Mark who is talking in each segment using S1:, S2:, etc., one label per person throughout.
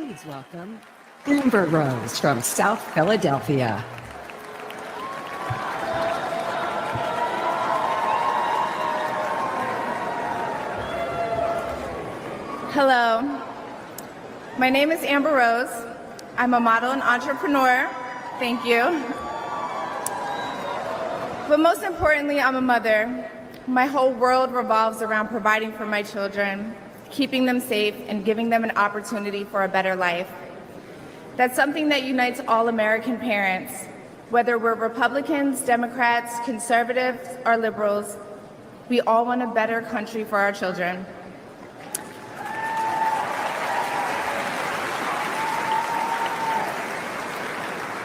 S1: Please welcome Amber Rose from South Philadelphia.
S2: Hello, my name is Amber Rose. I'm a model and entrepreneur. Thank you. But most importantly, I'm a mother. My whole world revolves around providing for my children, keeping them safe, and giving them an opportunity for a better life. That's something that unites all American parents, whether we're Republicans, Democrats, conservatives, or liberals. We all want a better country for our children.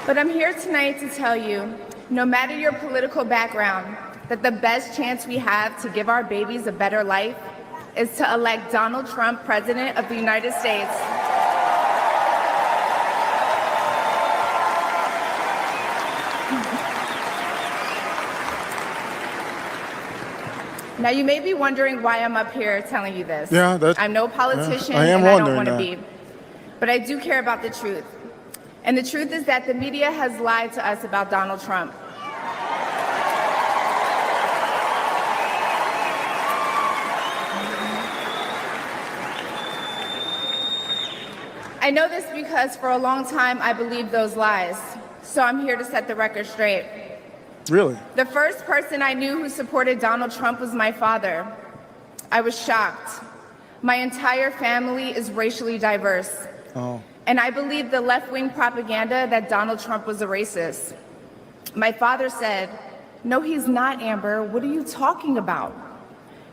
S2: But I'm here tonight to tell you, no matter your political background, that the best chance we have to give our babies a better life is to elect Donald Trump President of the United States. Now, you may be wondering why I'm up here telling you this. I'm no politician, and I don't want to be. But I do care about the truth. And the truth is that the media has lied to us about Donald Trump. I know this because for a long time I believed those lies, so I'm here to set the record straight.
S3: Really?
S2: The first person I knew who supported Donald Trump was my father. I was shocked. My entire family is racially diverse.
S3: Oh.
S2: And I believed the left-wing propaganda that Donald Trump was a racist. My father said, "No, he's not, Amber. What are you talking about?"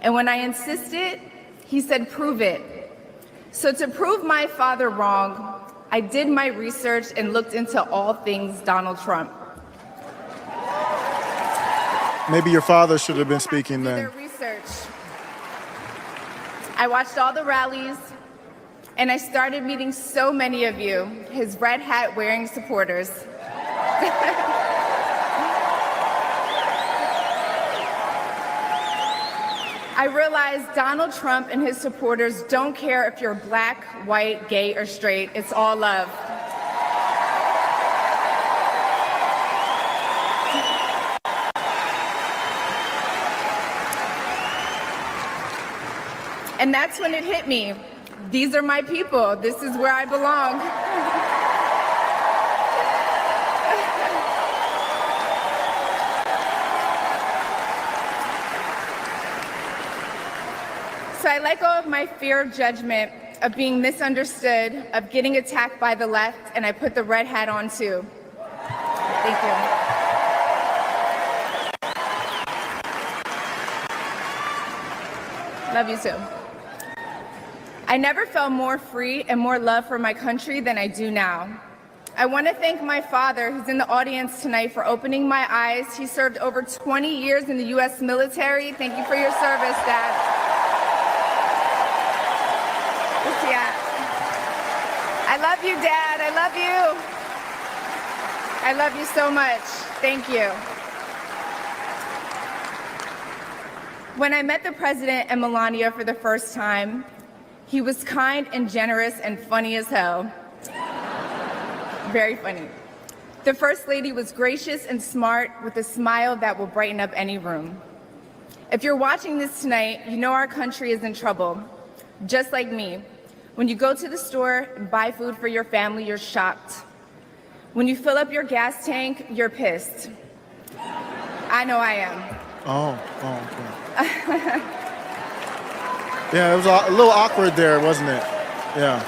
S2: And when I insisted, he said, "Prove it." So to prove my father wrong, I did my research and looked into all things Donald Trump.
S3: Maybe your father should have been speaking then.
S2: Their research. I watched all the rallies, and I started meeting so many of you, his red hat wearing supporters. I realized Donald Trump and his supporters don't care if you're black, white, gay, or straight. It's all love. And that's when it hit me. These are my people. This is where I belong. So I let go of my fear of judgment, of being misunderstood, of getting attacked by the left, and I put the red hat on too. Thank you. Love you too. I never felt more free and more love for my country than I do now. I want to thank my father, who's in the audience tonight, for opening my eyes. He served over 20 years in the U.S. military. Thank you for your service, Dad. Where's he at? I love you, Dad. I love you. I love you so much. Thank you. When I met the president and Melania for the first time, he was kind and generous and funny as hell. Very funny. The First Lady was gracious and smart with a smile that will brighten up any room. If you're watching this tonight, you know our country is in trouble. Just like me. When you go to the store and buy food for your family, you're shocked. When you fill up your gas tank, you're pissed. I know I am.
S3: Oh, okay. Yeah, it was a little awkward there, wasn't it? Yeah.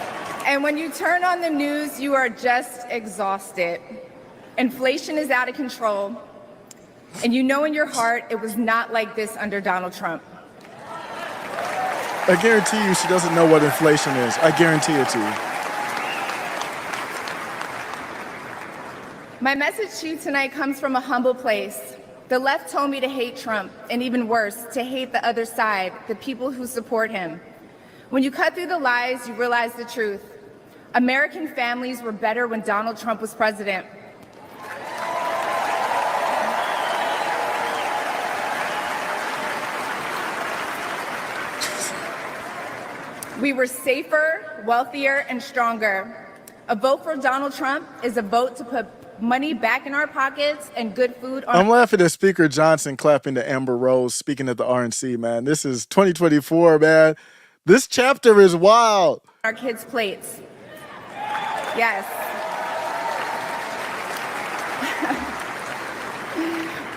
S2: And when you turn on the news, you are just exhausted. Inflation is out of control. And you know in your heart it was not like this under Donald Trump.
S3: I guarantee you she doesn't know what inflation is. I guarantee it to you.
S2: My message to you tonight comes from a humble place. The left told me to hate Trump, and even worse, to hate the other side, the people who support him. When you cut through the lies, you realize the truth. American families were better when Donald Trump was president. We were safer, wealthier, and stronger. A vote for Donald Trump is a vote to put money back in our pockets and good food on
S3: I'm laughing at Speaker Johnson clapping to Amber Rose speaking at the RNC, man. This is 2024, man. This chapter is wild.
S2: our kids' plates. Yes.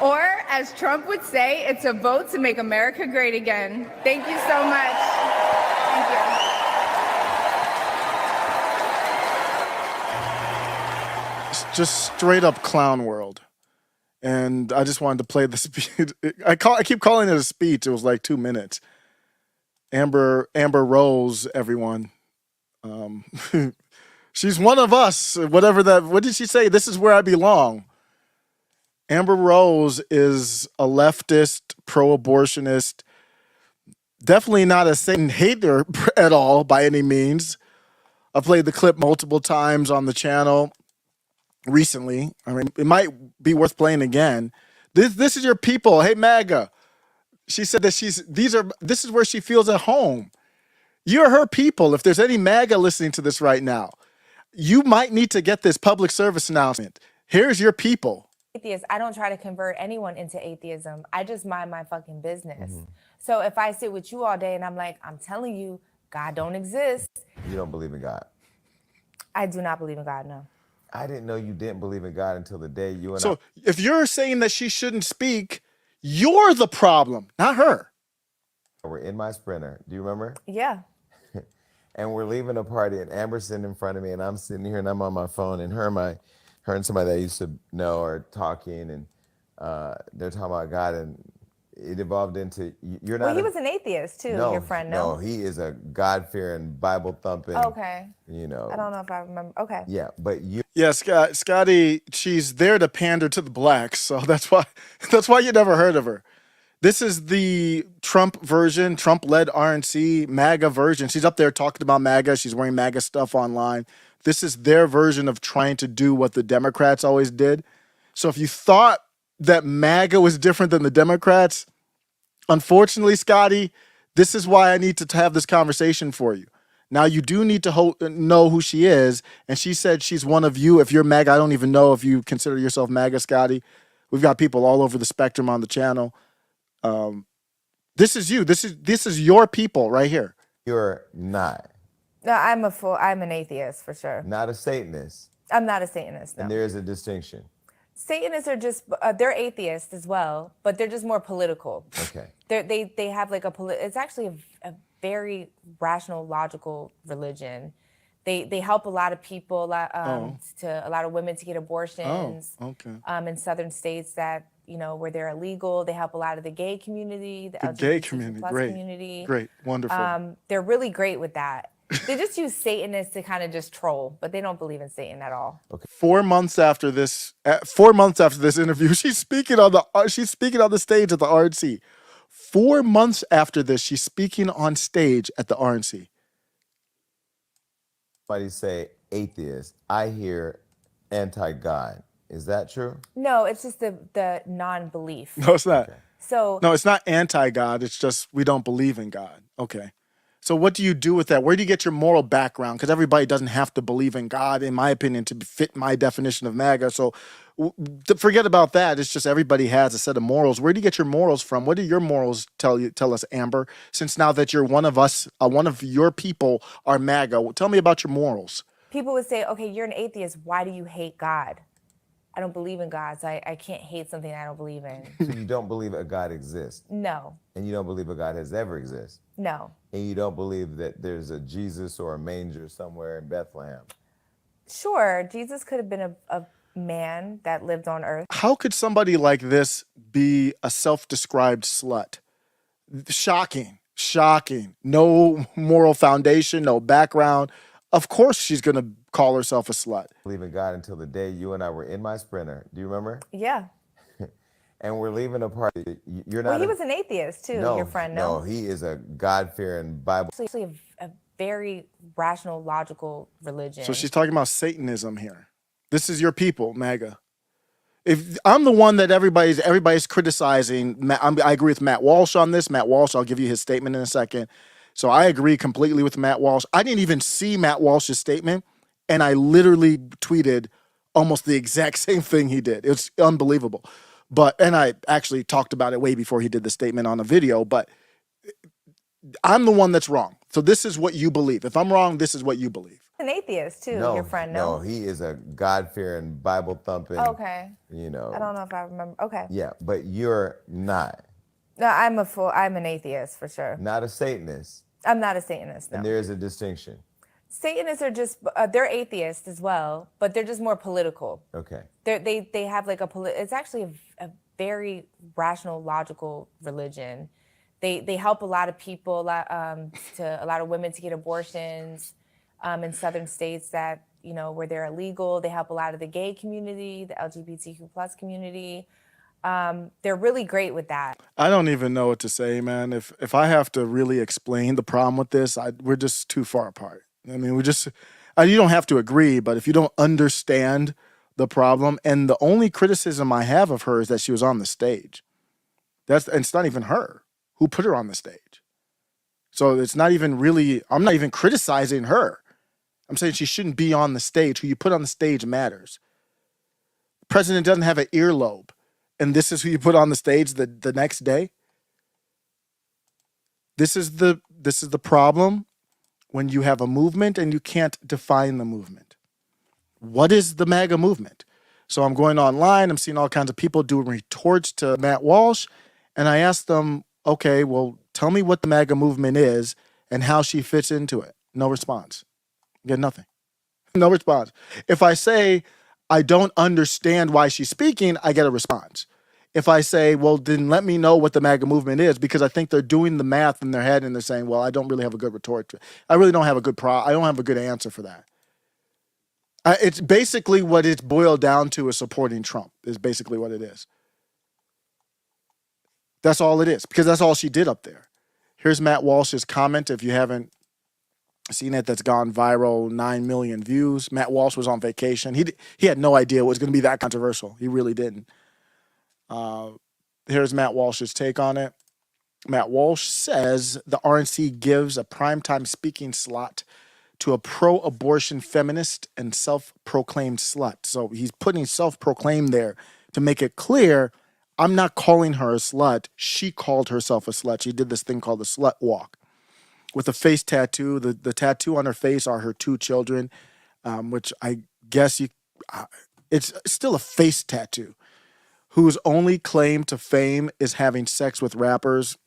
S2: Or, as Trump would say, it's a vote to make America great again. Thank you so much. Thank you.
S3: Just straight up clown world. And I just wanted to play the speech. I keep calling it a speech. It was like 2 minutes. Amber Rose, everyone. She's one of us. Whatever that. What did she say? This is where I belong. Amber Rose is a leftist, pro-abortionist, definitely not a Satan hater at all by any means. I played the clip multiple times on the channel recently. I mean, it might be worth playing again. This is your people. Hey, MAGA. She said that this is where she feels at home. You're her people. If there's any MAGA listening to this right now, you might need to get this public service announcement. Here's your people.
S4: Atheist, I don't try to convert anyone into atheism. I just mind my fucking business. So if I sit with you all day and I'm like, I'm telling you, God don't exist.
S5: You don't believe in God?
S4: I do not believe in God, no.
S5: I didn't know you didn't believe in God until the day you and
S3: So if you're saying that she shouldn't speak, you're the problem, not her.
S5: I were in my Sprinter. Do you remember?
S4: Yeah.
S5: And we're leaving a party and Amber's sitting in front of me and I'm sitting here and I'm on my phone and her and somebody that I used to know are talking and they're talking about God and it evolved into you're not.
S4: Well, he was an atheist too, your friend, no?
S5: No, he is a God-fearing, Bible-thumping.
S4: Okay.
S5: You know.
S4: I don't know if I remember. Okay.
S5: Yeah, but you.
S3: Yeah, Scotty, she's there to pander to the blacks, so that's why you never heard of her. This is the Trump version, Trump-led RNC, MAGA version. She's up there talking about MAGA. She's wearing MAGA stuff online. This is their version of trying to do what the Democrats always did. So if you thought that MAGA was different than the Democrats, unfortunately, Scotty, this is why I need to have this conversation for you. Now, you do need to know who she is, and she said she's one of you. If you're MAGA, I don't even know if you consider yourself MAGA, Scotty. We've got people all over the spectrum on the channel. This is you. This is your people right here.
S5: You're not.
S4: No, I'm an atheist for sure.
S5: Not a Satanist.
S4: I'm not a Satanist, no.
S5: And there is a distinction.
S4: Satanists are just, they're atheists as well, but they're just more political.
S5: Okay.
S4: They have like it's actually a very rational, logical religion. They help a lot of people, to a lot of women to get abortions.
S3: Oh, okay.
S4: In southern states that, where they're illegal. They help a lot of the gay community, the
S3: gay
S4: LGBTQ+
S3: community,
S4: community.
S3: Great, wonderful.
S4: They're really great with that. They just use Satanists to kind of just troll, but they don't believe in Satan at all.
S3: Okay. 4 months after this interview, she's speaking on the stage at the RNC. 4 months after this, she's speaking on stage at the RNC.
S5: Somebody say atheist. I hear anti-God. Is that true?
S4: No, it's just the non-belief.
S3: No, it's not.
S5: Okay.
S4: So
S3: no, it's not anti-God. It's just we don't believe in God. Okay. So what do you do with that? Where do you get your moral background? Because everybody doesn't have to believe in God, in my opinion, to fit my definition of MAGA. So forget about that. It's just everybody has a set of morals. Where do you get your morals from? What do your morals tell us, Amber? Since now that you're one of us, one of your people are MAGA, tell me about your morals.
S4: People would say, okay, you're an atheist. Why do you hate God? I don't believe in God, so I can't hate something I don't believe in.
S5: So you don't believe a God exists?
S4: No.
S5: And you don't believe a God has ever existed?
S4: No.
S5: And you don't believe that there's a Jesus or a manger somewhere in Bethlehem?
S4: Sure, Jesus could have been a man that lived on earth.
S3: How could somebody like this be a self-described slut? Shocking. No moral foundation, no background. Of course she's going to call herself a slut.
S5: Believe in God until the day you and I were in my Sprinter. Do you remember?
S4: Yeah.
S5: And we're leaving a party. You're not.
S4: Well, he was an atheist too, your friend, no?
S5: No, he is a God-fearing Bible.
S4: Actually a very rational, logical religion.
S3: So she's talking about Satanism here. This is your people, MAGA. If I'm the one that everybody's criticizing, I agree with Matt Walsh on this. Matt Walsh, I'll give you his statement in a second. So I agree completely with Matt Walsh. I didn't even see Matt Walsh's statement And I literally tweeted almost the exact same thing he did. It's unbelievable. And I actually talked about it way before he did the statement on a video, but I'm the one that's wrong. So this is what you believe. If I'm wrong, this is what you believe.
S4: An atheist too,
S5: No,
S4: your friend,
S5: no, he is a God-fearing, Bible-thumping.
S4: Okay.
S5: You know.
S4: I don't know if I remember. Okay.
S5: Yeah, but you're not.
S4: No, I'm an atheist for sure.
S5: Not a Satanist.
S4: I'm not a Satanist, no.
S5: And there is a distinction.
S4: Satanists are just, they're atheists as well, but they're just more political.
S5: Okay.
S4: They have like it's actually a very rational, logical religion. They help a lot of people, a lot of women to get abortions in southern states that, you know, where they're illegal. They help a lot of the gay community, the LGBTQ plus community. They're really great with that.
S3: I don't even know what to say, man. If I have to really explain the problem with this, we're just too far apart. I mean, you don't have to agree, but if you don't understand the problem, and the only criticism I have of her is that she was on the stage. And it's not even her who put her on the stage. So it's not even really, I'm not even criticizing her. I'm saying she shouldn't be on the stage. Who you put on the stage matters. The president doesn't have an earlobe, and this is who you put on the stage the next day. This is the problem when you have a movement and you can't define the movement. What is the MAGA movement? So I'm going online, I'm seeing all kinds of people doing retorts to Matt Walsh, and I asked them, okay, well, tell me what the MAGA movement is and how she fits into it. No response. Get nothing. No response. If I say, I don't understand why she's speaking, I get a response. If I say, well, then let me know what the MAGA movement is, because I think they're doing the math in their head and they're saying, well, I don't really have a good retort. I really don't have a good I don't have a good answer for that. It's basically what it's boiled down to is supporting Trump is basically what it is. That's all it is, because that's all she did up there. Here's Matt Walsh's comment. If you haven't seen it, that's gone viral, 9 million views. Matt Walsh was on vacation. He had no idea it was going to be that controversial. He really didn't. Here's Matt Walsh's take on it. Matt Walsh says the RNC gives a primetime speaking slot to a pro-abortion feminist and self-proclaimed slut. So he's putting self-proclaimed there to make it clear, I'm not calling her a slut. She called herself a slut. She did this thing called the slut walk with a face tattoo. The tattoo on her face are her 2 children, which I guess it's still a face tattoo. Whose only claim to fame is having sex with rappers.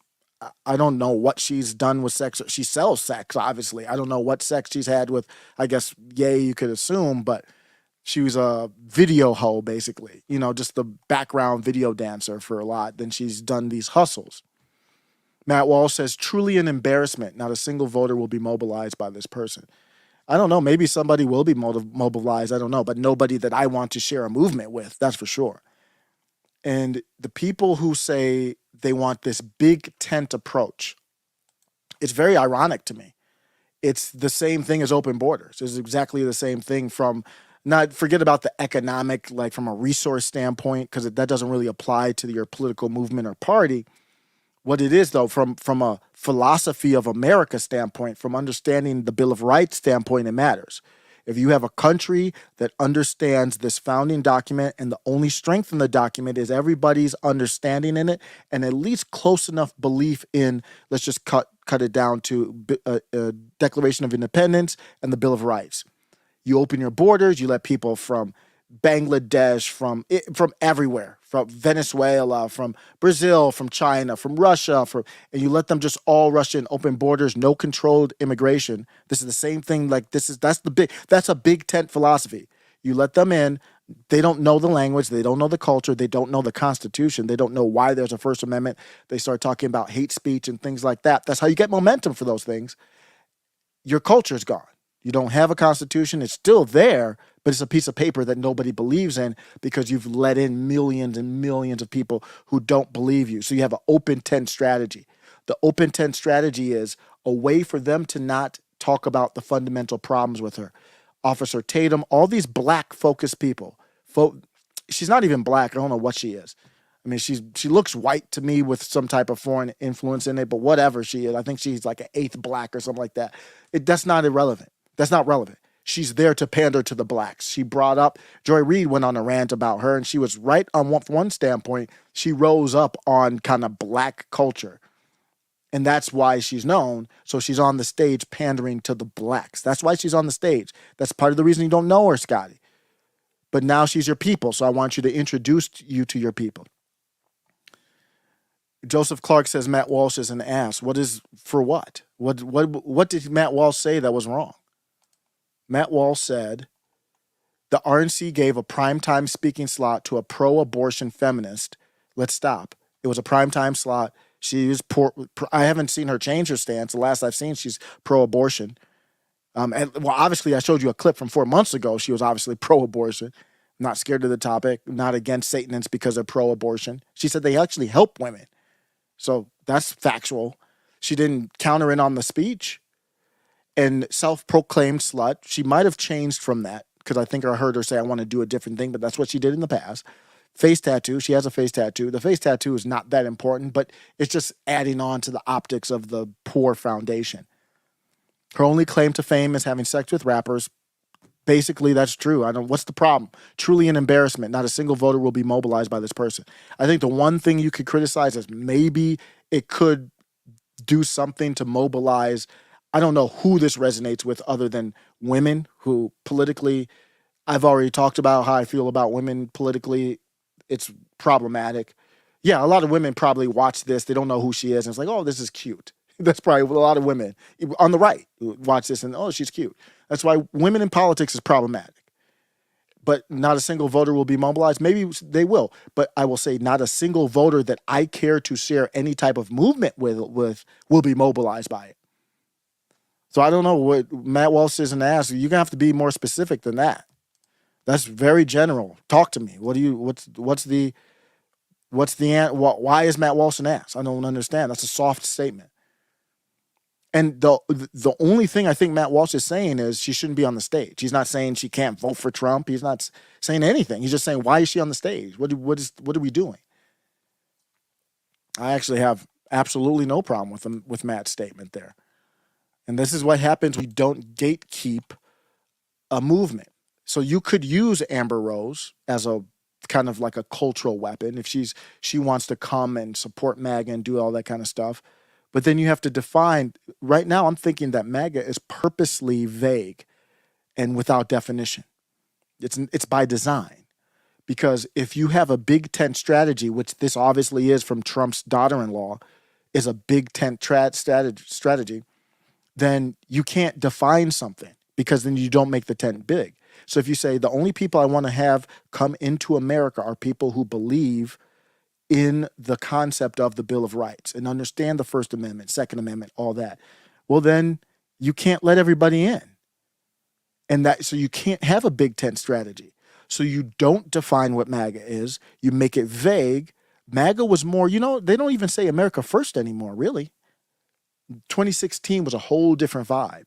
S3: I don't know what she's done with sex. She sells sex, obviously. I don't know what sex she's had with, I guess, Ye, you could assume, but she was a video hoe, basically. You know, just the background video dancer for a lot. Then she's done these hustles. Matt Walsh says, truly an embarrassment. Not a single voter will be mobilized by this person. I don't know. Maybe somebody will be mobilized. I don't know. But nobody that I want to share a movement with, that's for sure. And the people who say they want this big tent approach, it's very ironic to me. It's the same thing as open borders. It's exactly the same thing from, not forget about the economic, like from a resource standpoint, because that doesn't really apply to your political movement or party. What it is, though, from a philosophy of America standpoint, from understanding the Bill of Rights standpoint, it matters. If you have a country that understands this founding document and the only strength in the document is everybody's understanding in it and at least close enough belief in, let's just cut it down to a Declaration of Independence and the Bill of Rights. You open your borders, you let people from Bangladesh, from everywhere, from Venezuela, from Brazil, from China, from Russia, and you let them just all rush in, open borders, no controlled immigration. This is the same thing. Like that's a big tent philosophy. You let them in. They don't know the language. They don't know the culture. They don't know the Constitution. They don't know why there's a First Amendment. They start talking about hate speech and things like that. That's how you get momentum for those things. Your culture's gone. You don't have a constitution. It's still there, but it's a piece of paper that nobody believes in because you've let in millions and millions of people who don't believe you. So you have an open tent strategy. The open tent strategy is a way for them to not talk about the fundamental problems with her. Officer Tatum, all these black-focused people. She's not even black. I don't know what she is. I mean, she looks white to me with some type of foreign influence in it, but whatever she is, I think she's like an 8th black or something like that. That's not irrelevant. That's not relevant. She's there to pander to the blacks. She brought up, Joy Reid went on a rant about her, and she was right on one standpoint. She rose up on kind of black culture. And that's why she's known. So she's on the stage pandering to the blacks. That's why she's on the stage. That's part of the reason you don't know her, Scotty. But now she's your people, so I want you to introduce you to your people. Joseph Clark says Matt Walsh is an ass. What is, for what? What did Matt Walsh say that was wrong? Matt Walsh said the RNC gave a primetime speaking slot to a pro-abortion feminist. Let's stop. It was a primetime slot. She is I haven't seen her change her stance. The last I've seen, she's pro-abortion. Obviously, I showed you a clip from 4 months ago. She was obviously pro-abortion, not scared of the topic, not against Satanists because they're pro-abortion. She said they actually help women. So that's factual. She didn't counter in on the speech. And self-proclaimed slut. She might have changed from that because I think I heard her say, I want to do a different thing, but that's what she did in the past. Face tattoo. She has a face tattoo. The face tattoo is not that important, but it's just adding on to the optics of the poor foundation. Her only claim to fame is having sex with rappers. Basically, that's true. What's the problem? Truly an embarrassment. Not a single voter will be mobilized by this person. I think the one thing you could criticize is maybe it could do something to mobilize. I don't know who this resonates with other than women who politically, I've already talked about how I feel about women politically. It's problematic. Yeah, a lot of women probably watch this. They don't know who she is. And it's like, oh, this is cute. That's probably a lot of women on the right who watch this and, oh, she's cute. That's why women in politics is problematic. But not a single voter will be mobilized. Maybe they will. But I will say not a single voter that I care to share any type of movement with will be mobilized by it. So I don't know what Matt Walsh is an ass. You're going to have to be more specific than that. That's very general. Talk to me. Why is Matt Walsh an ass? I don't understand. That's a soft statement. And the only thing I think Matt Walsh is saying is she shouldn't be on the stage. He's not saying she can't vote for Trump. He's not saying anything. He's just saying, why is she on the stage? What are we doing? I actually have absolutely no problem with Matt's statement there. And this is what happens when you don't gatekeep a movement. So you could use Amber Rose as a kind of like a cultural weapon if she wants to come and support MAGA and do all that kind of stuff. But then you have to define. Right now, I'm thinking that MAGA is purposely vague and without definition. It's by design. Because if you have a big tent strategy, which this obviously is from Trump's daughter-in-law, is a big tent strategy, then you can't define something because then you don't make the tent big. So if you say the only people I want to have come into America are people who believe in the concept of the Bill of Rights and understand the First Amendment, Second Amendment, all that, well, then you can't let everybody in. So you can't have a big tent strategy. So you don't define what MAGA is. You make it vague. MAGA was more, they don't even say America first anymore, really. 2016 was a whole different vibe.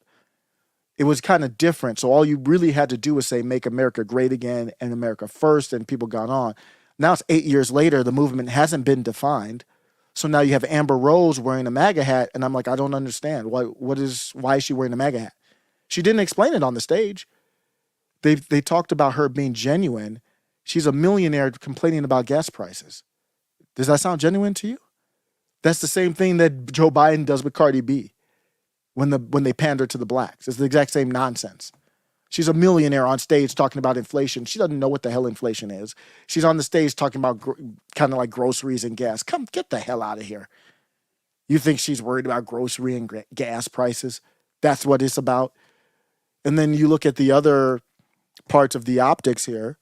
S3: It was kind of different. So all you really had to do was say, make America great again and America first, and people got on. Now it's 8 years later. The movement hasn't been defined. So now you have Amber Rose wearing a MAGA hat, and I'm like, I don't understand. Why is she wearing a MAGA hat? She didn't explain it on the stage. They talked about her being genuine. She's a millionaire complaining about gas prices. Does that sound genuine to you? That's the same thing that Joe Biden does with Cardi B when they pander to the blacks. It's the exact same nonsense. She's a millionaire on stage talking about inflation. She doesn't know what the hell inflation is. She's on the stage talking about kind of like groceries and gas. Come, get the hell out of here. You think she's worried about grocery and gas prices? That's what it's about. And then you look at the other parts of the optics here.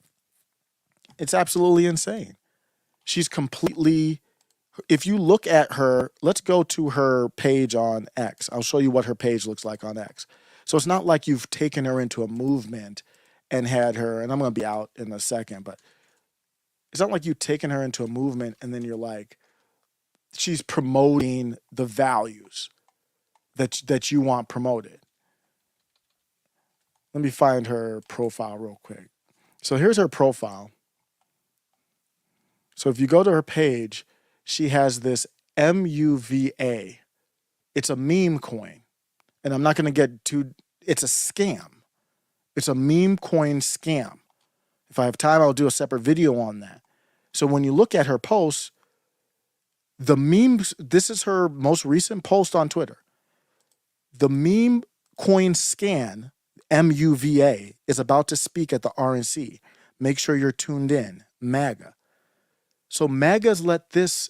S3: It's absolutely insane. She's completely... If you look at her, let's go to her page on X. I'll show you what her page looks like on X. So it's not like you've taken her into a movement and had her, and I'm going to be out in a second, but it's not like you've taken her into a movement and then you're like, she's promoting the values that you want promoted. Let me find her profile real quick. So here's her profile. So if you go to her page, she has this MUVA. It's a meme coin. And I'm not going to get too, it's a scam. It's a meme coin scam. If I have time, I'll do a separate video on that. So when you look at her posts, the memes, this is her most recent post on Twitter. The meme coin scan, MUVA, is about to speak at the RNC. Make sure you're tuned in, MAGA. So MAGA's let this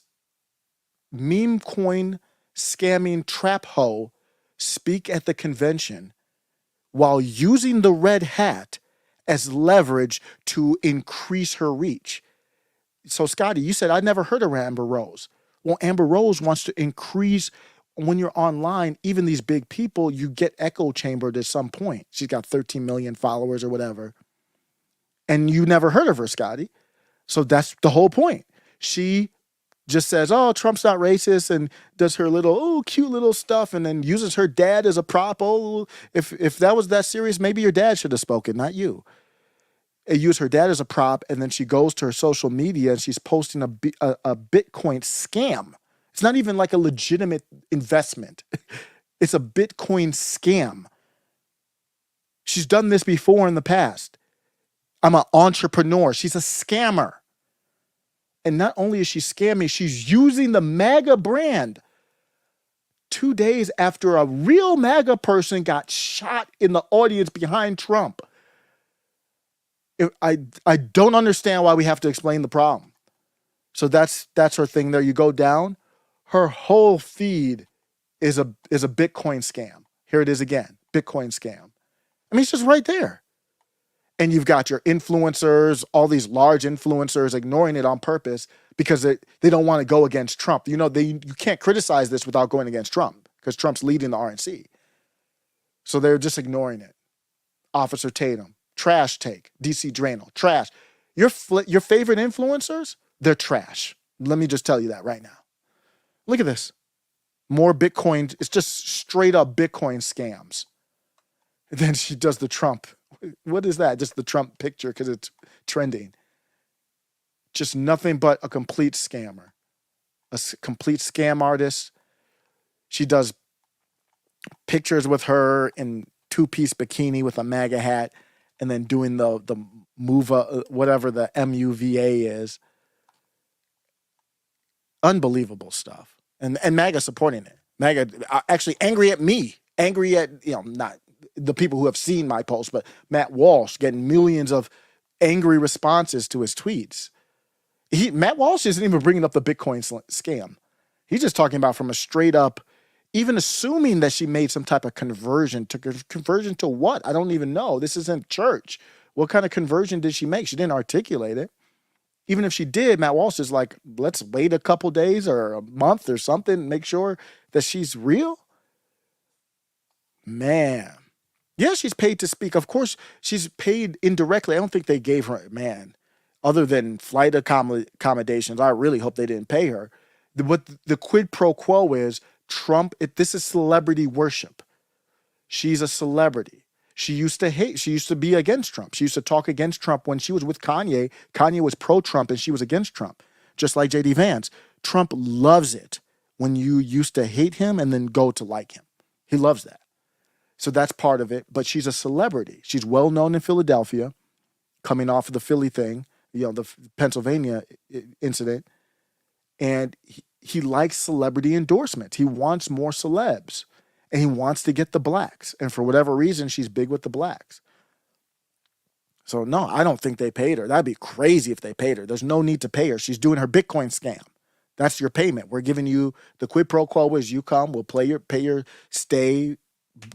S3: meme coin scamming trap hoe speak at the convention while using the red hat as leverage to increase her reach. So Scotty, you said, I never heard of Amber Rose. Well, Amber Rose wants to increase, when you're online, even these big people, you get echo chambered at some point. She's got 13 million followers or whatever. And you never heard of her, Scotty. So that's the whole point. She just says, oh, Trump's not racist, and does her little, oh, cute little stuff, and then uses her dad as a prop. Oh, if that was that serious, maybe your dad should have spoken, not you. And use her dad as a prop, and then she goes to her social media and she's posting a Bitcoin scam. It's not even like a legitimate investment. It's a Bitcoin scam. She's done this before in the past. I'm an entrepreneur. She's a scammer. And not only is she scamming, she's using the MAGA brand 2 days after a real MAGA person got shot in the audience behind Trump. I don't understand why we have to explain the problem. So that's her thing there. You go down, her whole feed is a Bitcoin scam. Here it is again, Bitcoin scam. I mean, it's just right there. And you've got your influencers, all these large influencers ignoring it on purpose because they don't want to go against Trump. You know, you can't criticize this without going against Trump because Trump's leading the RNC. So they're just ignoring it. Officer Tatum, trash take. DC Drano, trash. Your favorite influencers, they're trash. Let me just tell you that right now. Look at this. More Bitcoin. It's just straight up Bitcoin scams. And then she does the Trump. What is that? Just the Trump picture because it's trending. Just nothing but a complete scammer. A complete scam artist. She does pictures with her in two-piece bikini with a MAGA hat and then doing the MUVA, whatever the MUVA is. Unbelievable stuff. And MAGA supporting it. MAGA actually angry at me. Angry at, not the people who have seen my post, but Matt Walsh getting millions of angry responses to his tweets. Matt Walsh isn't even bringing up the Bitcoin scam. He's just talking about from a straight up, even assuming that she made some type of conversion. Conversion to what? I don't even know. This isn't church. What kind of conversion did she make? She didn't articulate it. Even if she did, Matt Walsh is like, let's wait a couple days or a month or something, make sure that she's real. Man. Yeah, she's paid to speak. Of course, she's paid indirectly. I don't think they gave her, other than flight accommodations. I really hope they didn't pay her. What the quid pro quo is, Trump, this is celebrity worship. She's a celebrity. She used to hate, she used to be against Trump. She used to talk against Trump when she was with Kanye. Kanye was pro-Trump and she was against Trump, just like J.D. Vance. Trump loves it when you used to hate him and then go to like him. He loves that. So that's part of it. But she's a celebrity. She's well known in Philadelphia, coming off of the Philly thing, the Pennsylvania incident. And he likes celebrity endorsements. He wants more celebs. And he wants to get the blacks. And for whatever reason, she's big with the blacks. So no, I don't think they paid her. That'd be crazy if they paid her. There's no need to pay her. She's doing her Bitcoin scam. That's your payment. We're giving you the quid pro quo is you come, we'll pay your stay,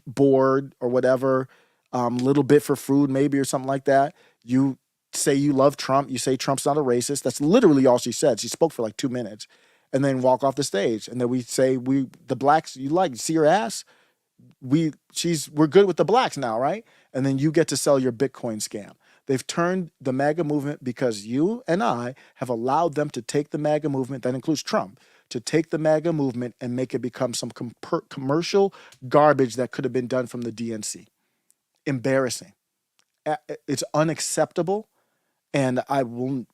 S3: board or whatever, little bit for food maybe or something like that. You say you love Trump. You say Trump's not a racist. That's literally all she said. She spoke for like 2 minutes and then walk off the stage. And then we say the blacks you like, see her ass? We're good with the blacks now, right? And then you get to sell your Bitcoin scam. They've turned the MAGA movement because you and I have allowed them to take the MAGA movement, that includes Trump, to take the MAGA movement and make it become some commercial garbage that could have been done from the DNC. Embarrassing. It's unacceptable. And I will,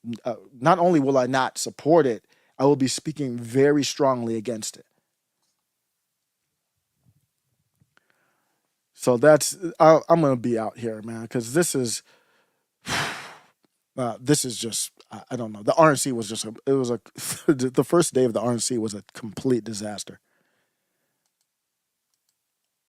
S3: not only will I not support it, I will be speaking very strongly against it. So I'm gonna be out here, man, because this is just I don't know. The RNC was just the first day of the RNC was a complete disaster.